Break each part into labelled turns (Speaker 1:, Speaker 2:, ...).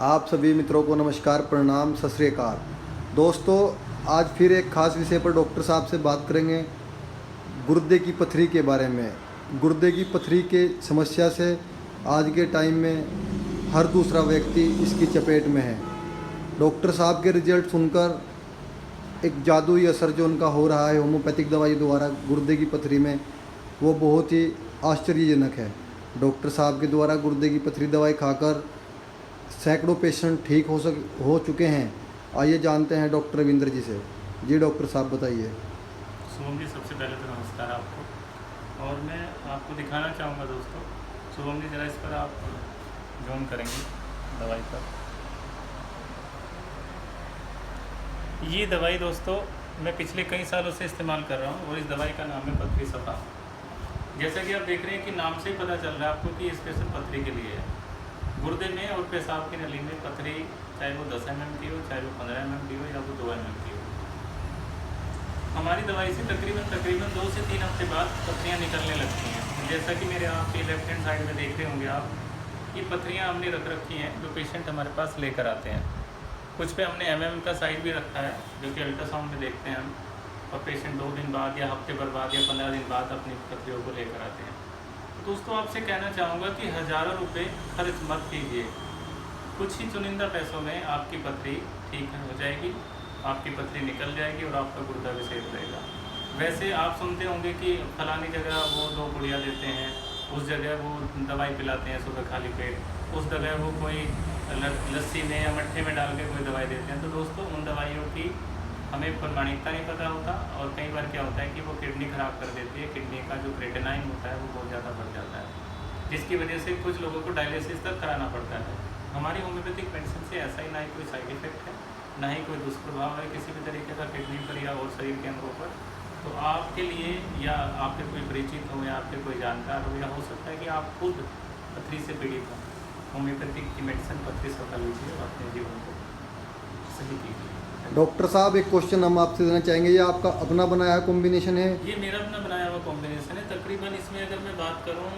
Speaker 1: आप सभी मित्रों को नमस्कार, प्रणाम, सत श्री अकाल। दोस्तों, आज फिर एक खास विषय पर डॉक्टर साहब से बात करेंगे, गुर्दे की पथरी के बारे में। गुर्दे की पथरी के समस्या से आज के टाइम में हर दूसरा व्यक्ति इसकी चपेट में है। डॉक्टर साहब के रिजल्ट सुनकर एक जादुई असर जो उनका हो रहा है होम्योपैथिक दवाई द्वारा गुर्दे की पथरी में, वो बहुत ही आश्चर्यजनक है। डॉक्टर साहब के द्वारा गुर्दे की पथरी दवाई खाकर सैकड़ों पेशेंट ठीक हो चुके हैं। आइए जानते हैं डॉक्टर रविंद्र जी से। जी डॉक्टर साहब बताइए।
Speaker 2: शुभम जी, सबसे पहले तो नमस्कार आपको। और मैं आपको दिखाना चाहूँगा दोस्तों, शुभम जी ज़रा इस पर आप जूम करेंगे दवाई पर। ये दवाई दोस्तों मैं पिछले कई सालों से इस्तेमाल कर रहा हूँ और इस दवाई का नाम है पथरी सफा। जैसा कि आप देख रहे हैं कि नाम से ही पता चल रहा है आपको कि ये स्पेशल पथरी के लिए है। गुर्दे में और पेशाब की नली में पथरी, चाहे वो 10 mm की हो, चाहे वो 15 mm की हो, या वो 2 mm की हो, हमारी दवाई से तकरीबन 2 से 3 हफ्ते बाद पथरियाँ निकलने लगती हैं। जैसा कि मेरे आपके लेफ्ट हैंड साइड में देख रहे होंगे आप, ये पथरियाँ हमने रख रखी हैं जो पेशेंट हमारे पास लेकर आते हैं। कुछ पे हमने mm का साइज भी रखा है जो कि अल्ट्रासाउंड में देखते हैं हम, और पेशेंट 2 दिन बाद या हफ्ते भर बाद या 15 दिन बाद अपनी पथरियों को लेकर आते हैं। दोस्तों, आपसे कहना चाहूँगा कि हज़ारों रुपए खर्च मत कीजिए। कुछ ही चुनिंदा पैसों में आपकी पथरी ठीक हो जाएगी, आपकी पथरी निकल जाएगी और आपका गुर्दा भी सेफ रहेगा। वैसे आप सुनते होंगे कि फलानी जगह वो 2 पुड़िया देते हैं, उस जगह वो दवाई पिलाते हैं सुबह खाली पेट, उस जगह वो कोई लस्सी में या मट्ठे में डाल के कोई दवाई देते हैं। तो दोस्तों, उन दवाइयों की हमें प्रमाणिकता नहीं पता होता, और कई बार क्या होता है कि वो किडनी ख़राब कर देती है। किडनी का जो क्रेटिनाइन होता है वो बहुत ज़्यादा बढ़ जाता है, जिसकी वजह से कुछ लोगों को डायलिसिस तक कराना पड़ता है। हमारी होम्योपैथिक मेडिसिन से ऐसा ही ना ही कोई साइड इफ़ेक्ट है, ना ही कोई दुष्प्रभाव है किसी भी तरीके का किडनी पर या और शरीर के अंगों पर। तो आपके लिए, या आपके कोई परिचित हो, या आपके कोई जानकार हो, या हो सकता है कि आप खुद पथरी से पीड़ित हों, होम्योपैथिक की मेडिसिन पथरी सफल लीजिए और अपने जीवन को सही कीजिए।
Speaker 1: डॉक्टर साहब, एक क्वेश्चन हम आपसे देना चाहेंगे, ये आपका अपना बनाया कॉम्बिनेशन है?
Speaker 2: ये मेरा अपना बनाया हुआ कॉम्बिनेशन है। तकरीबन इसमें अगर मैं बात करूँ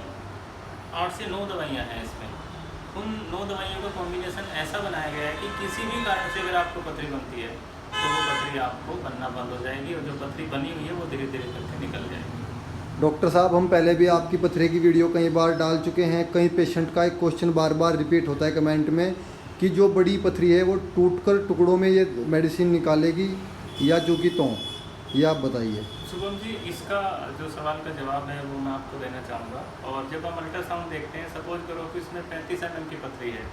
Speaker 2: 8 से 9 दवाइयाँ हैं इसमें। उन 9 दवाइयों का कॉम्बिनेशन ऐसा बनाया गया है कि किसी भी कारण से अगर आपको पथरी बनती है तो वो पथरी आपको बनना बंद हो जाएगी, और जो पथरी बनी हुई है वो धीरे धीरे करके निकल जाएगी।
Speaker 1: डॉक्टर साहब, हम पहले भी आपकी पथरी की वीडियो कई बार डाल चुके हैं। कई पेशेंट का एक क्वेश्चन बार बार रिपीट होता है कमेंट में कि जो बड़ी पथरी है वो टूटकर टुकड़ों में ये मेडिसिन निकालेगी या जो कि तो, ये आप बताइए।
Speaker 2: शुभम जी, इसका जो सवाल का जवाब है वो मैं आपको देना चाहूँगा। और जब हम अल्ट्रासाउंड देखते हैं, सपोज करो कि इसमें 35 mm की पथरी है,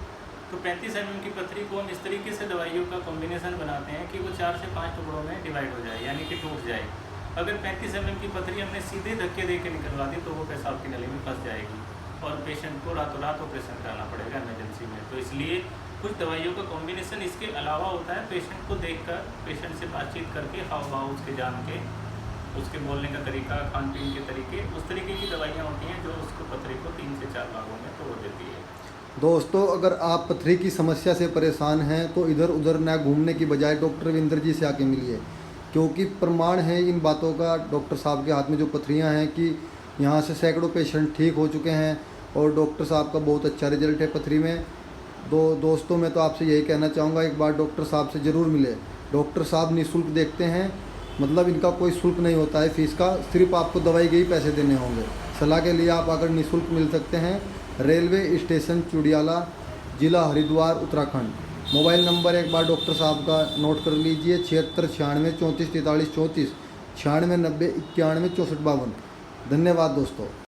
Speaker 2: तो 35 mm की पथरी को हम इस तरीके से दवाइयों का कॉम्बिनेशन बनाते हैं कि वो 4 से 5 टुकड़ों में डिवाइड हो जाए, यानी कि टूट जाए। अगर 35 mm की पथरी हमने सीधे धक्के दे के निकलवा दी तो वो पेशाब की नली में फंस जाएगी और पेशेंट को रातों रात ऑपरेशन कराना पड़ेगा इमरजेंसी में। तो इसलिए कुछ दवाइयों का कॉम्बिनेशन इसके अलावा होता है। पेशेंट को देखकर, पेशेंट से बातचीत करके, हाव भाव उसके जान के, उसके बोलने का तरीका, खान पीन के तरीके, उस तरीके की दवाइयाँ होती हैं जो उसको पथरी को 3 से 4 भागों में तोड़ देती है।
Speaker 1: दोस्तों, अगर आप पथरी की समस्या से परेशान हैं तो इधर उधर ना घूमने की बजाय डॉक्टर रविंद्र जी से आके मिलिए, क्योंकि प्रमाण है इन बातों का डॉक्टर साहब के हाथ में जो पथरियां हैं कि यहाँ से सैकड़ों पेशेंट ठीक हो चुके हैं और डॉक्टर साहब का बहुत अच्छा रिजल्ट है पथरी में। दोस्तों, मैं तो आपसे यही कहना चाहूँगा, एक बार डॉक्टर साहब से ज़रूर मिले। डॉक्टर साहब निःशुल्क देखते हैं, मतलब इनका कोई शुल्क नहीं होता है फीस का, सिर्फ आपको दवाई के ही पैसे देने होंगे। सलाह के लिए आप अगर निःशुल्क मिल सकते हैं। रेलवे स्टेशन चुडियाला, ज़िला हरिद्वार, उत्तराखंड। मोबाइल नंबर एक बार डॉक्टर साहब का नोट कर लीजिए, 76 96 34 43 34, 96 90 91 64 52। धन्यवाद दोस्तों।